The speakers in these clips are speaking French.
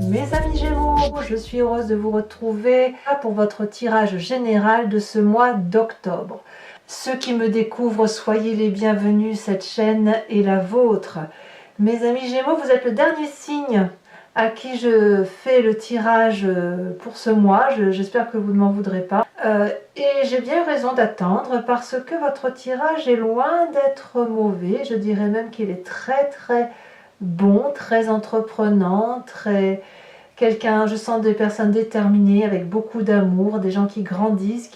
Mes amis Gémeaux, je suis heureuse de vous retrouver pour votre tirage général de ce mois d'octobre. Ceux qui me découvrent, soyez les bienvenus, cette chaîne est la vôtre. Mes amis Gémeaux, vous êtes le dernier signe à qui je fais le tirage pour ce mois. J'espère que vous ne m'en voudrez pas. Et j'ai bien raison d'attendre parce que votre tirage est loin d'être mauvais. Je dirais même qu'il est très bon, très entreprenant, je sens des personnes déterminées avec beaucoup d'amour, des gens qui grandissent,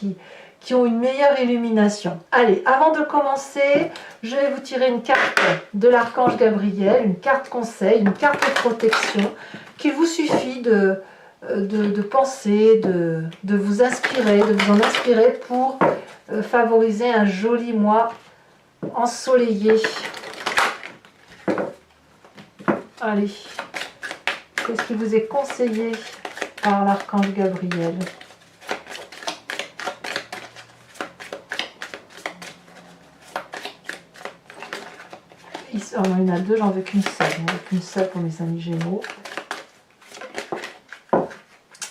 qui ont une meilleure illumination. Allez, avant de commencer, je vais vous tirer une carte de l'archange Gabriel, une carte conseil, une carte de protection, qu'il vous suffit de penser, de vous inspirer, de vous en inspirer pour favoriser un joli mois ensoleillé. Allez, qu'est-ce qui vous est conseillé par l'archange Gabriel? Il y en a deux, j'en veux qu'une seule. J'en veux qu'une seule pour mes amis Gémeaux.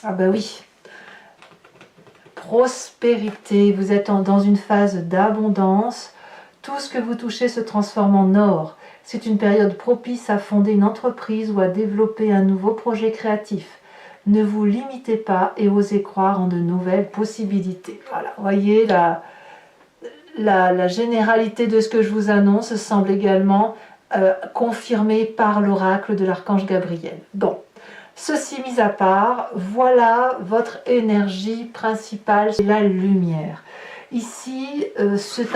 Ah ben oui. Prospérité, vous êtes dans une phase d'abondance. Tout ce que vous touchez se transforme en or. C'est une période propice à fonder une entreprise ou à développer un nouveau projet créatif. Ne vous limitez pas et osez croire en de nouvelles possibilités. Voilà, voyez, la généralité de ce que je vous annonce semble également confirmée par l'oracle de l'archange Gabriel. Bon, ceci mis à part, voilà votre énergie principale, c'est la lumière. Ici, c'est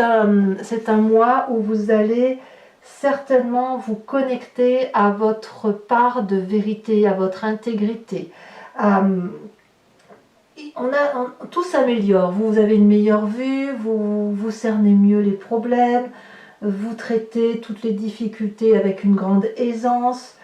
un mois où vous allez certainement vous connecter à votre part de vérité, à votre intégrité. Tout s'améliore, vous avez une meilleure vue, vous cernez mieux les problèmes, vous traitez toutes les difficultés avec une grande aisance,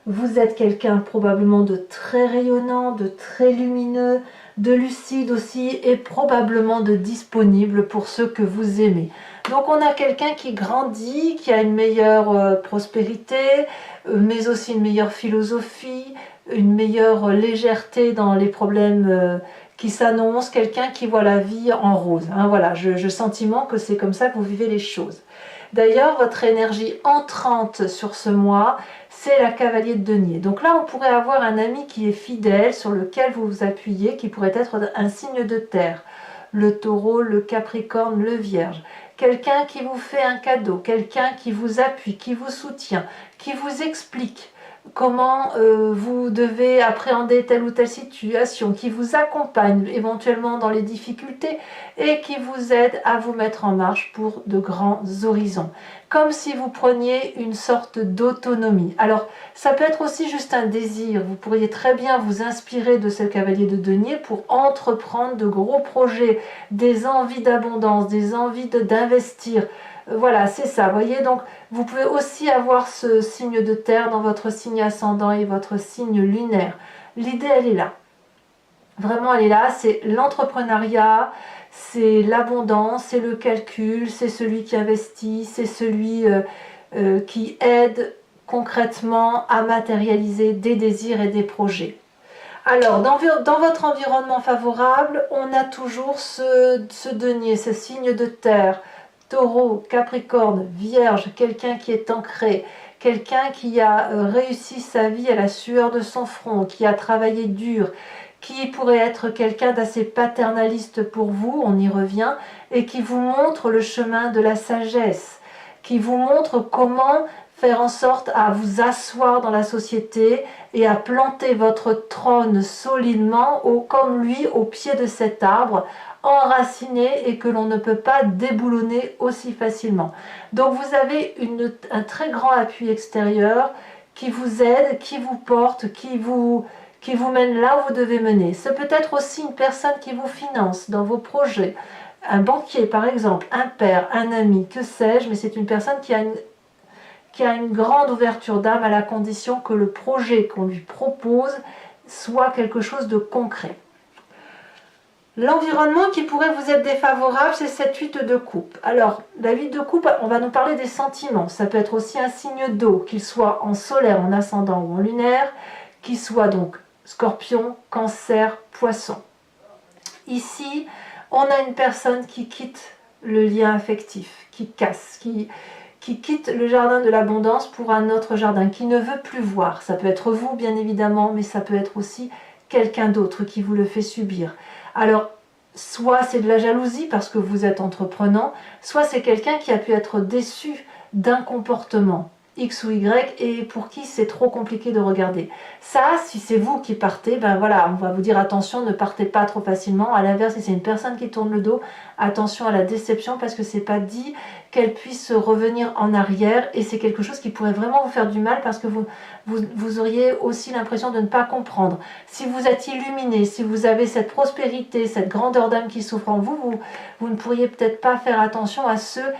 vous êtes quelqu'un probablement de très rayonnant, de très lumineux, de lucide aussi et probablement de disponible pour ceux que vous aimez. Donc on a quelqu'un qui grandit, qui a une meilleure prospérité, mais aussi une meilleure philosophie, une meilleure légèreté dans les problèmes qui s'annoncent, quelqu'un qui voit la vie en rose. Hein, voilà, je sentiment que c'est comme ça que vous vivez les choses. D'ailleurs, votre énergie entrante sur ce mois, c'est la cavalier de denier. Donc là, on pourrait avoir un ami qui est fidèle, sur lequel vous vous appuyez, qui pourrait être un signe de terre. Le taureau, le capricorne, le vierge. Quelqu'un qui vous fait un cadeau, quelqu'un qui vous appuie, qui vous soutient, qui vous explique comment vous devez appréhender telle ou telle situation, qui vous accompagne éventuellement dans les difficultés et qui vous aide à vous mettre en marche pour de grands horizons. Comme si vous preniez une sorte d'autonomie. Alors, ça peut être aussi juste un désir. Vous pourriez très bien vous inspirer de ce cavalier de denier pour entreprendre de gros projets, des envies d'abondance, des envies d'investir. Voilà, c'est ça, voyez, donc vous pouvez aussi avoir ce signe de terre dans votre signe ascendant et votre signe lunaire. L'idée, elle est là. Vraiment, elle est là, c'est l'entrepreneuriat, c'est l'abondance, c'est le calcul, c'est celui qui investit, c'est celui qui aide concrètement à matérialiser des désirs et des projets. Alors, dans votre environnement favorable, on a toujours ce denier, ce signe de terre, Taureau, Capricorne, Vierge, quelqu'un qui est ancré, quelqu'un qui a réussi sa vie à la sueur de son front, qui a travaillé dur, qui pourrait être quelqu'un d'assez paternaliste pour vous, on y revient, et qui vous montre le chemin de la sagesse, qui vous montre comment faire en sorte à vous asseoir dans la société et à planter votre trône solidement, comme lui, au pied de cet arbre, enraciné et que l'on ne peut pas déboulonner aussi facilement. Donc vous avez un très grand appui extérieur qui vous aide, qui vous porte, qui vous mène là où vous devez mener. C'est peut-être aussi une personne qui vous finance dans vos projets. Un banquier par exemple, un père, un ami, que sais-je, mais c'est une personne qui a une grande ouverture d'âme à la condition que le projet qu'on lui propose soit quelque chose de concret. L'environnement qui pourrait vous être défavorable, c'est cette 8 de coupe. Alors, la 8 de coupe, on va nous parler des sentiments. Ça peut être aussi un signe d'eau, qu'il soit en solaire, en ascendant ou en lunaire, qu'il soit donc Scorpion, Cancer, Poisson. Ici, on a une personne qui quitte le lien affectif, qui casse, qui quitte le jardin de l'abondance pour un autre jardin, qui ne veut plus voir. Ça peut être vous, bien évidemment, mais ça peut être aussi quelqu'un d'autre qui vous le fait subir. Alors, soit c'est de la jalousie parce que vous êtes entreprenant, soit c'est quelqu'un qui a pu être déçu d'un comportement X ou Y et pour qui c'est trop compliqué de regarder. Ça, si c'est vous qui partez, ben voilà, on va vous dire attention, ne partez pas trop facilement. À l'inverse, si c'est une personne qui tourne le dos, attention à la déception parce que c'est pas dit qu'elle puisse revenir en arrière et c'est quelque chose qui pourrait vraiment vous faire du mal parce que vous auriez aussi l'impression de ne pas comprendre. Si vous êtes illuminé, si vous avez cette prospérité, cette grandeur d'âme qui s'ouvre en vous, vous ne pourriez peut-être pas faire attention à ceux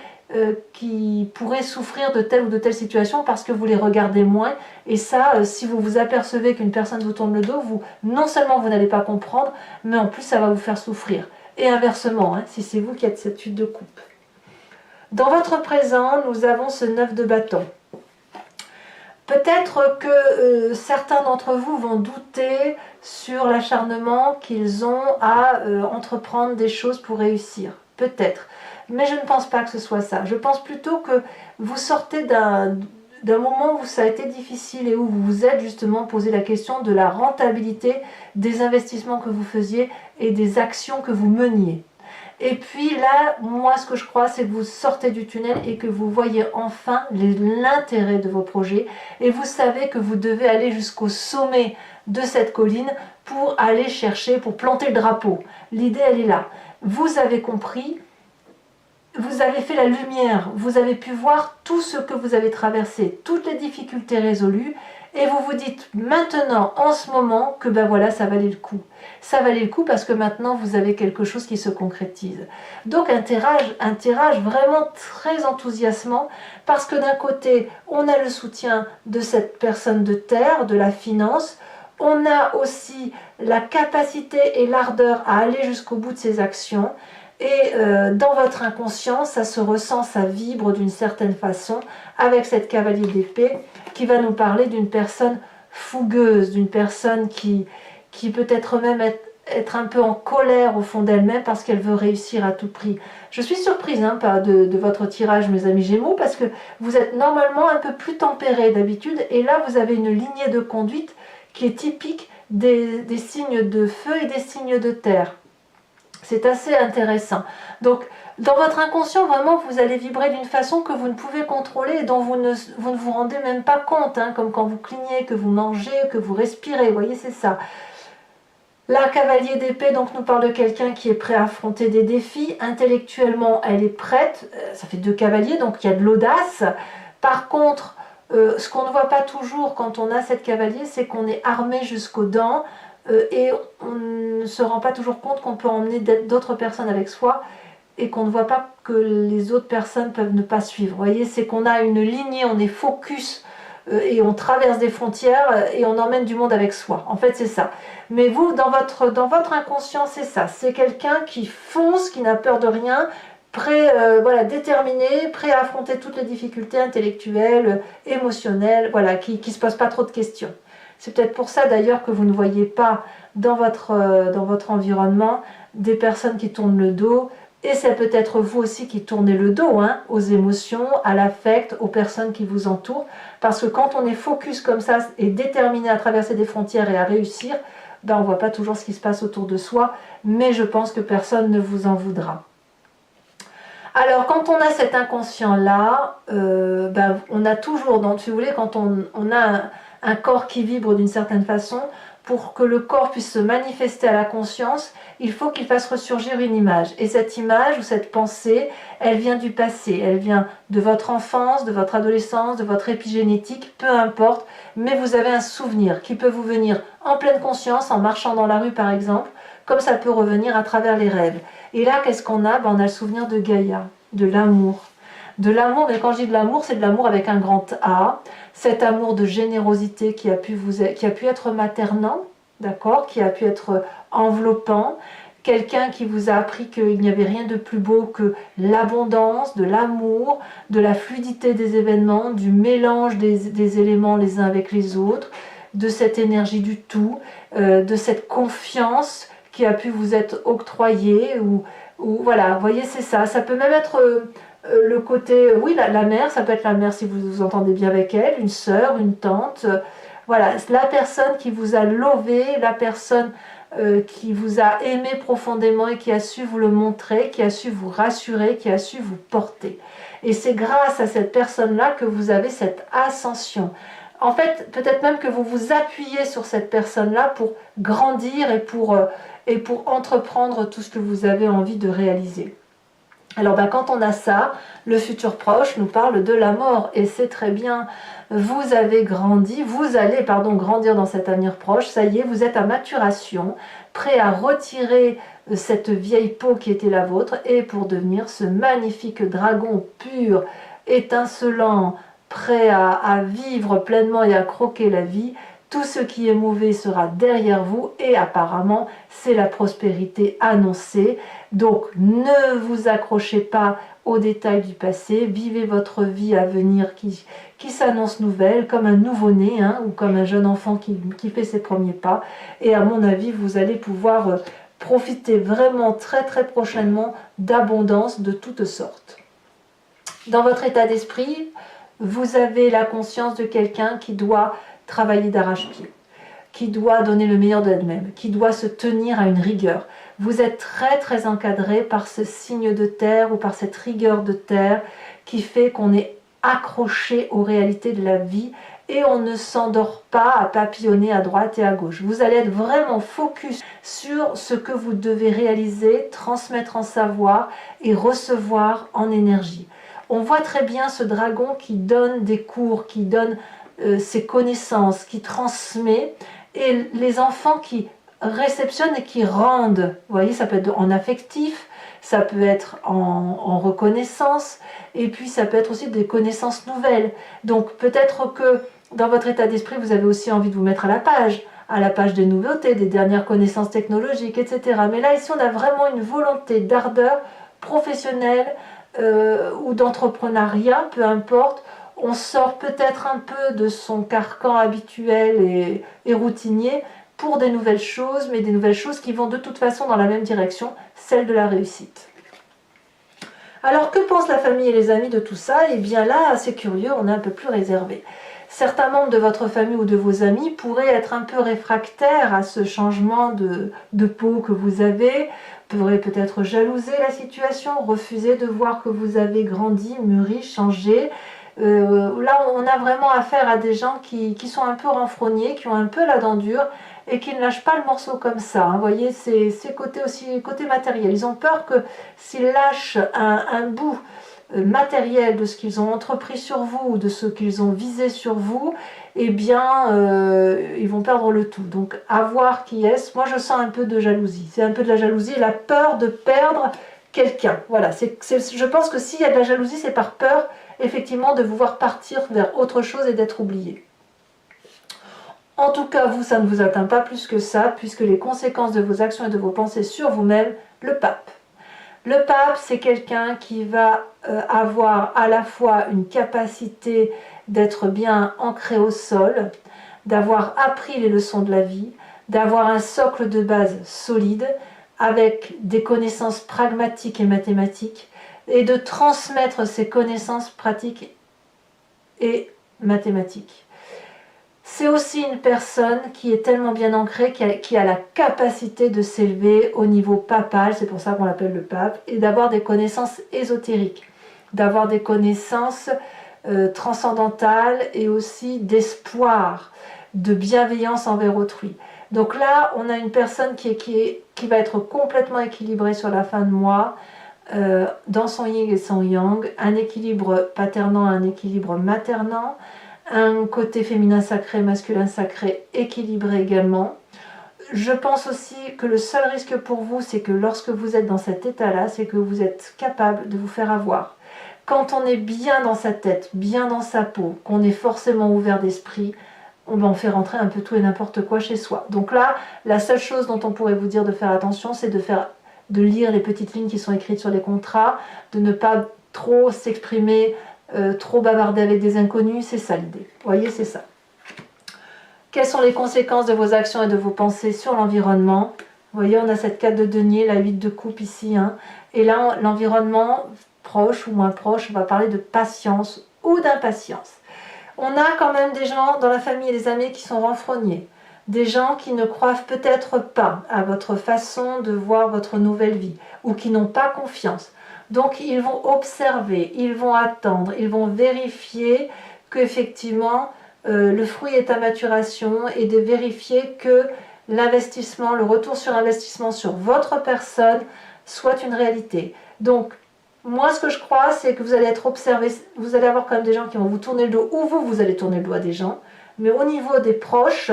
qui pourraient souffrir de telle ou de telle situation parce que vous les regardez moins et ça, si vous vous apercevez qu'une personne vous tourne le dos, non seulement vous n'allez pas comprendre, mais en plus ça va vous faire souffrir. Et inversement, hein, si c'est vous qui êtes cette chute de coupe. Dans votre présent, nous avons ce 9 de bâton. Peut-être que certains d'entre vous vont douter sur l'acharnement qu'ils ont à entreprendre des choses pour réussir. Peut-être. Mais je ne pense pas que ce soit ça. Je pense plutôt que vous sortez d'un moment où ça a été difficile et où vous vous êtes justement posé la question de la rentabilité des investissements que vous faisiez et des actions que vous meniez. Et puis là, moi ce que je crois, c'est que vous sortez du tunnel et que vous voyez enfin l'intérêt de vos projets et vous savez que vous devez aller jusqu'au sommet de cette colline pour aller chercher, pour planter le drapeau. L'idée, elle est là. Vous avez compris, vous avez fait la lumière, vous avez pu voir tout ce que vous avez traversé, toutes les difficultés résolues, et vous vous dites maintenant, en ce moment, que ben voilà, ça valait le coup. Ça valait le coup parce que maintenant, vous avez quelque chose qui se concrétise. Donc un tirage vraiment très enthousiasmant, parce que d'un côté, on a le soutien de cette personne de terre, de la finance, on a aussi la capacité et l'ardeur à aller jusqu'au bout de ses actions, et dans votre inconscient, ça se ressent, ça vibre d'une certaine façon avec cette cavalier d'épée qui va nous parler d'une personne fougueuse, d'une personne qui peut-être même être un peu en colère au fond d'elle-même parce qu'elle veut réussir à tout prix. Je suis surprise hein, de votre tirage, mes amis Gémeaux, parce que vous êtes normalement un peu plus tempérés d'habitude et là vous avez une lignée de conduite qui est typique des signes de feu et des signes de terre. C'est assez intéressant. Donc, dans votre inconscient, vraiment, vous allez vibrer d'une façon que vous ne pouvez contrôler et dont vous ne vous rendez même pas compte, hein, comme quand vous clignez, que vous mangez, que vous respirez. Vous voyez, c'est ça. La cavalier d'épée donc nous parle de quelqu'un qui est prêt à affronter des défis. Intellectuellement, elle est prête. Ça fait 2 cavaliers, donc il y a de l'audace. Par contre, ce qu'on ne voit pas toujours quand on a cette cavalier, c'est qu'on est armé jusqu'aux dents. Et on ne se rend pas toujours compte qu'on peut emmener d'autres personnes avec soi et qu'on ne voit pas que les autres personnes peuvent ne pas suivre. Vous voyez, c'est qu'on a une lignée, on est focus et on traverse des frontières et on emmène du monde avec soi. En fait, c'est ça. Mais vous, dans votre inconscient, c'est ça. C'est quelqu'un qui fonce, qui n'a peur de rien, prêt, voilà, déterminé, prêt à affronter toutes les difficultés intellectuelles, émotionnelles, voilà, qui ne se pose pas trop de questions. C'est peut-être pour ça d'ailleurs que vous ne voyez pas dans votre environnement des personnes qui tournent le dos. Et c'est peut-être vous aussi qui tournez le dos hein, aux émotions, à l'affect, aux personnes qui vous entourent. Parce que quand on est focus comme ça et déterminé à traverser des frontières et à réussir, ben on ne voit pas toujours ce qui se passe autour de soi. Mais je pense que personne ne vous en voudra. Alors quand on a cet inconscient-là, ben, on a toujours, donc, si vous voulez, quand on a un corps qui vibre d'une certaine façon, pour que le corps puisse se manifester à la conscience, il faut qu'il fasse ressurgir une image. Et cette image ou cette pensée, elle vient du passé, elle vient de votre enfance, de votre adolescence, de votre épigénétique, peu importe, mais vous avez un souvenir qui peut vous venir en pleine conscience, en marchant dans la rue par exemple, comme ça peut revenir à travers les rêves. Et là, qu'est-ce qu'on a? On a le souvenir de Gaïa, de l'amour. De l'amour, mais quand je dis de l'amour, c'est de l'amour avec un grand A, cet amour de générosité qui a pu être maternant, d'accord, qui a pu être enveloppant, quelqu'un qui vous a appris qu'il n'y avait rien de plus beau que l'abondance, de l'amour, de la fluidité des événements, du mélange des éléments les uns avec les autres, de cette énergie du tout, de cette confiance qui a pu vous être octroyée, ou voilà, vous voyez, c'est ça. Ça peut même être le côté, oui, la mère, ça peut être la mère si vous vous entendez bien avec elle, une sœur, une tante, voilà, la personne qui vous a lové, la personne qui vous a aimé profondément et qui a su vous le montrer, qui a su vous rassurer, qui a su vous porter. Et c'est grâce à cette personne-là que vous avez cette ascension. En fait, peut-être même que vous vous appuyez sur cette personne-là pour grandir et pour entreprendre tout ce que vous avez envie de réaliser. Alors quand on a ça, le futur proche nous parle de la mort, et c'est très bien. Vous avez grandi, vous allez grandir dans cet avenir proche, ça y est, vous êtes à maturation, prêt à retirer cette vieille peau qui était la vôtre, et pour devenir ce magnifique dragon pur, étincelant, prêt à vivre pleinement et à croquer la vie. Tout ce qui est mauvais sera derrière vous, et apparemment c'est la prospérité annoncée. Donc ne vous accrochez pas aux détails du passé, vivez votre vie à venir qui s'annonce nouvelle, comme un nouveau-né, ou comme un jeune enfant qui fait ses premiers pas. Et à mon avis, vous allez pouvoir profiter vraiment très très prochainement d'abondance de toutes sortes. Dans votre état d'esprit, vous avez la conscience de quelqu'un qui doit travailler d'arrache-pied, qui doit donner le meilleur d'elle-même, qui doit se tenir à une rigueur. Vous êtes très très encadré par ce signe de terre ou par cette rigueur de terre qui fait qu'on est accroché aux réalités de la vie et on ne s'endort pas à papillonner à droite et à gauche. Vous allez être vraiment focus sur ce que vous devez réaliser, transmettre en savoir et recevoir en énergie. On voit très bien ce dragon qui donne des cours, qui donne ses connaissances, qui transmet, et les enfants qui réceptionnent et qui rendent. Vous voyez, ça peut être en affectif, ça peut être en reconnaissance, et puis ça peut être aussi des connaissances nouvelles. Donc peut-être que dans votre état d'esprit, vous avez aussi envie de vous mettre à la page des nouveautés, des dernières connaissances technologiques, etc. Mais là, ici, on a vraiment une volonté d'ardeur professionnelle ou d'entrepreneuriat, peu importe. On sort peut-être un peu de son carcan habituel et routinier pour des nouvelles choses, mais des nouvelles choses qui vont de toute façon dans la même direction, celle de la réussite. Alors que pensent la famille et les amis de tout ça? Eh bien là, c'est curieux, on est un peu plus réservé. Certains membres de votre famille ou de vos amis pourraient être un peu réfractaires à ce changement de peau que vous avez, pourraient peut-être jalouser la situation, refuser de voir que vous avez grandi, mûri, changé. Là, on a vraiment affaire à des gens qui sont un peu renfrognés, qui ont un peu la dent dure et qui ne lâchent pas le morceau comme ça. Vous voyez, c'est côté matériel. Ils ont peur que s'ils lâchent un bout matériel de ce qu'ils ont entrepris sur vous ou de ce qu'ils ont visé sur vous, eh bien, ils vont perdre le tout. Donc, à voir qui est-ce. Moi, je sens un peu de jalousie. C'est un peu de la jalousie, la peur de perdre quelqu'un. Voilà, je pense que s'il y a de la jalousie, c'est par peur, effectivement, de vous voir partir vers autre chose et d'être oublié. En tout cas, vous, ça ne vous atteint pas plus que ça, puisque les conséquences de vos actions et de vos pensées sur vous-même, le pape. Le pape, c'est quelqu'un qui va avoir à la fois une capacité d'être bien ancré au sol, d'avoir appris les leçons de la vie, d'avoir un socle de base solide, avec des connaissances pragmatiques et mathématiques, et de transmettre ces connaissances pratiques et mathématiques. C'est aussi une personne qui est tellement bien ancrée, qui a la capacité de s'élever au niveau papal, c'est pour ça qu'on l'appelle le pape, et d'avoir des connaissances ésotériques, d'avoir des connaissances transcendantales et aussi d'espoir, de bienveillance envers autrui. Donc là, on a une personne qui va être complètement équilibrée sur la fin de mois, dans son yin et son yang, un équilibre paternant, un équilibre maternant, un côté féminin sacré, masculin sacré équilibré également. Je pense aussi que le seul risque pour vous, c'est que lorsque vous êtes dans cet état-là, c'est que vous êtes capable de vous faire avoir. Quand on est bien dans sa tête, bien dans sa peau, qu'on est forcément ouvert d'esprit, on fait rentrer un peu tout et n'importe quoi chez soi. Donc là, la seule chose dont on pourrait vous dire de faire attention, c'est de lire les petites lignes qui sont écrites sur les contrats, de ne pas trop s'exprimer, trop bavarder avec des inconnus, c'est ça l'idée. Vous voyez, c'est ça. Quelles sont les conséquences de vos actions et de vos pensées sur l'environnement? Vous voyez, on a cette 4 de denier, la 8 de coupe ici. Hein. Et là, l'environnement, proche ou moins proche, on va parler de patience ou d'impatience. On a quand même des gens dans la famille et les amis qui sont renfrognés. Des gens qui ne croient peut-être pas à votre façon de voir votre nouvelle vie ou qui n'ont pas confiance. Donc ils vont observer, ils vont attendre, ils vont vérifier qu'effectivement le fruit est à maturation et de vérifier que l'investissement, le retour sur investissement sur votre personne soit une réalité. Donc moi ce que je crois c'est que vous allez être observé, vous allez avoir quand même des gens qui vont vous tourner le dos ou vous allez tourner le dos à des gens, mais au niveau des proches,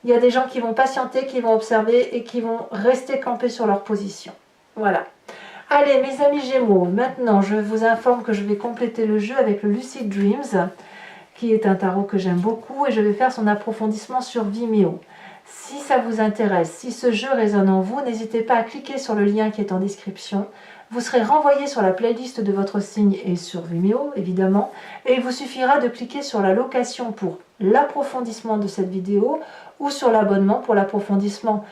il y a des gens qui vont patienter, qui vont observer et qui vont rester campés sur leur position. Voilà. Allez, mes amis Gémeaux, maintenant je vous informe que je vais compléter le jeu avec le Lucid Dreams, qui est un tarot que j'aime beaucoup, et je vais faire son approfondissement sur Vimeo. Si ça vous intéresse, si ce jeu résonne en vous, n'hésitez pas à cliquer sur le lien qui est en description. Vous serez renvoyé sur la playlist de votre signe et sur Vimeo, évidemment, et il vous suffira de cliquer sur la location pour l'approfondissement de cette vidéo ou sur l'abonnement pour l'approfondissement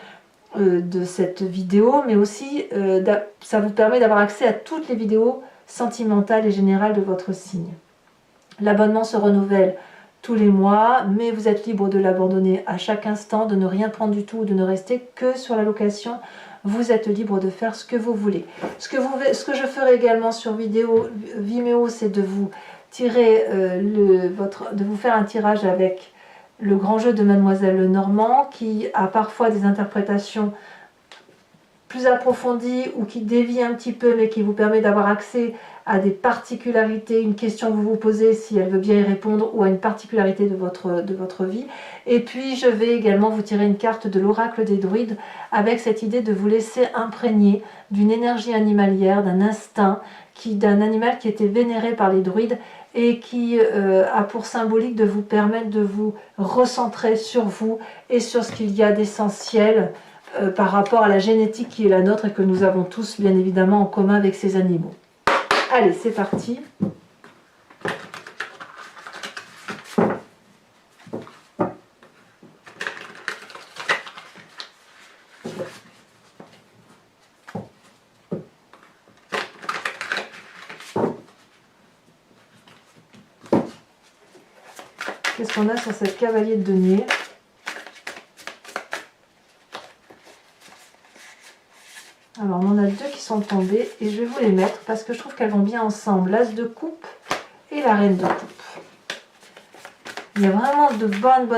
de cette vidéo, mais aussi ça vous permet d'avoir accès à toutes les vidéos sentimentales et générales de votre signe. L'abonnement se renouvelle tous les mois, mais vous êtes libre de l'abandonner à chaque instant, de ne rien prendre du tout, de ne rester que sur la location. Vous êtes libre de faire ce que vous voulez. Ce que je ferai également sur Vimeo, c'est de vous tirer de vous faire un tirage avec le grand jeu de Mademoiselle Lenormand, qui a parfois des interprétations plus approfondies ou qui dévie un petit peu, mais qui vous permet d'avoir accès à des particularités, une question que vous vous posez, si elle veut bien y répondre, ou à une particularité de votre vie. Et puis je vais également vous tirer une carte de l'oracle des druides, avec cette idée de vous laisser imprégner d'une énergie animalière, d'un instinct, d'un animal qui était vénéré par les druides, et qui a pour symbolique de vous permettre de vous recentrer sur vous et sur ce qu'il y a d'essentiel par rapport à la génétique qui est la nôtre et que nous avons tous bien évidemment en commun avec ces animaux. Allez, c'est parti. Qu'est-ce qu'on a sur cette cavalier de denier? Alors, on en a deux qui sont tombées et je vais vous les mettre parce que je trouve qu'elles vont bien ensemble. L'as de coupe et la reine de coupe. Il y a vraiment de bonnes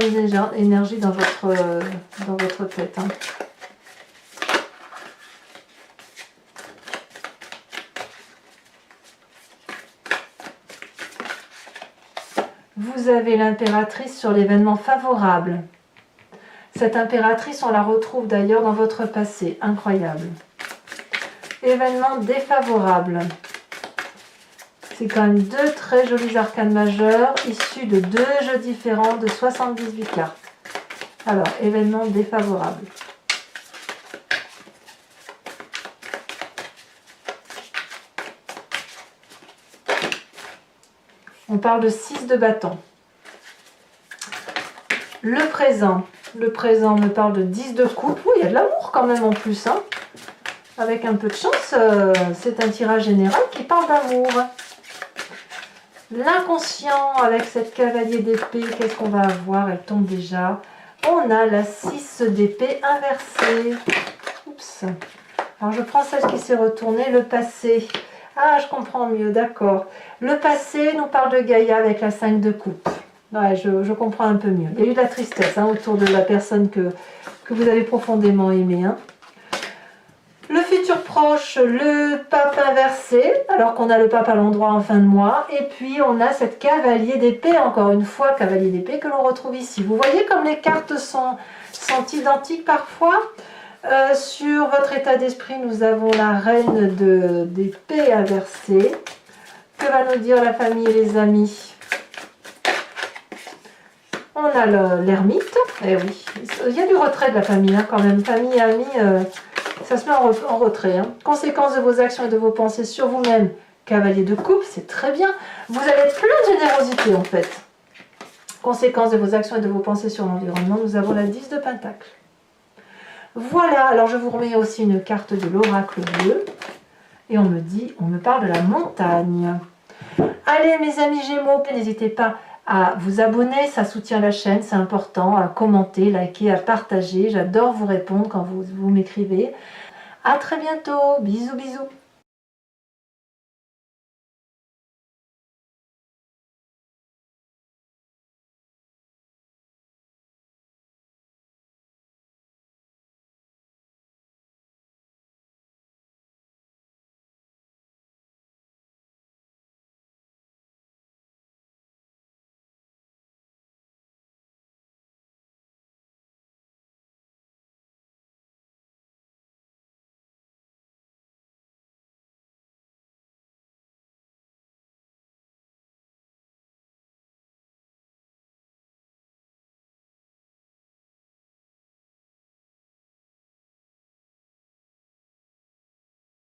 énergies dans votre tête. Hein. Vous avez l'impératrice sur l'événement favorable. Cette impératrice, on la retrouve d'ailleurs dans votre passé. Incroyable. Événement défavorable. C'est quand même deux très jolis arcanes majeurs issus de deux jeux différents de 78 cartes. Alors, événement défavorable. On parle de 6 de bâton. Le présent. Le présent me parle de 10 de coupe. Oui, il y a de l'amour quand même en plus. Hein. Avec un peu de chance, c'est un tirage général qui parle d'amour. L'inconscient avec cette cavalier d'épée, qu'est-ce qu'on va avoir? Elle tombe déjà. On a la 6 d'épée inversée. Oups. Alors je prends celle qui s'est retournée, le passé. Ah, je comprends mieux, d'accord. Le passé nous parle de Gaïa avec la 5 de coupe. Ouais, je comprends un peu mieux. Il y a eu de la tristesse hein, autour de la personne que vous avez profondément aimée. Hein. Le futur proche, le pape inversé, alors qu'on a le pape à l'endroit en fin de mois. Et puis on a cette cavalier d'épée, encore une fois, cavalier d'épée que l'on retrouve ici. Vous voyez comme les cartes sont identiques parfois. Sur votre état d'esprit, nous avons la reine d'épée inversée. Que va nous dire la famille et les amis? On a l'ermite. Eh oui, il y a du retrait de la famille hein, quand même. Famille et amis, ça se met en retrait. Hein. Conséquences de vos actions et de vos pensées sur vous-même. Cavalier de coupe, c'est très bien. Vous allez être plein de générosité en fait. Conséquence de vos actions et de vos pensées sur l'environnement, nous avons la 10 de Pentacle. Voilà, alors je vous remets aussi une carte de l'oracle bleu. Et on me parle de la montagne. Allez mes amis Gémeaux, n'hésitez pas à vous abonner, ça soutient la chaîne, c'est important, à commenter, liker, à partager. J'adore vous répondre quand vous m'écrivez. À très bientôt, bisous bisous.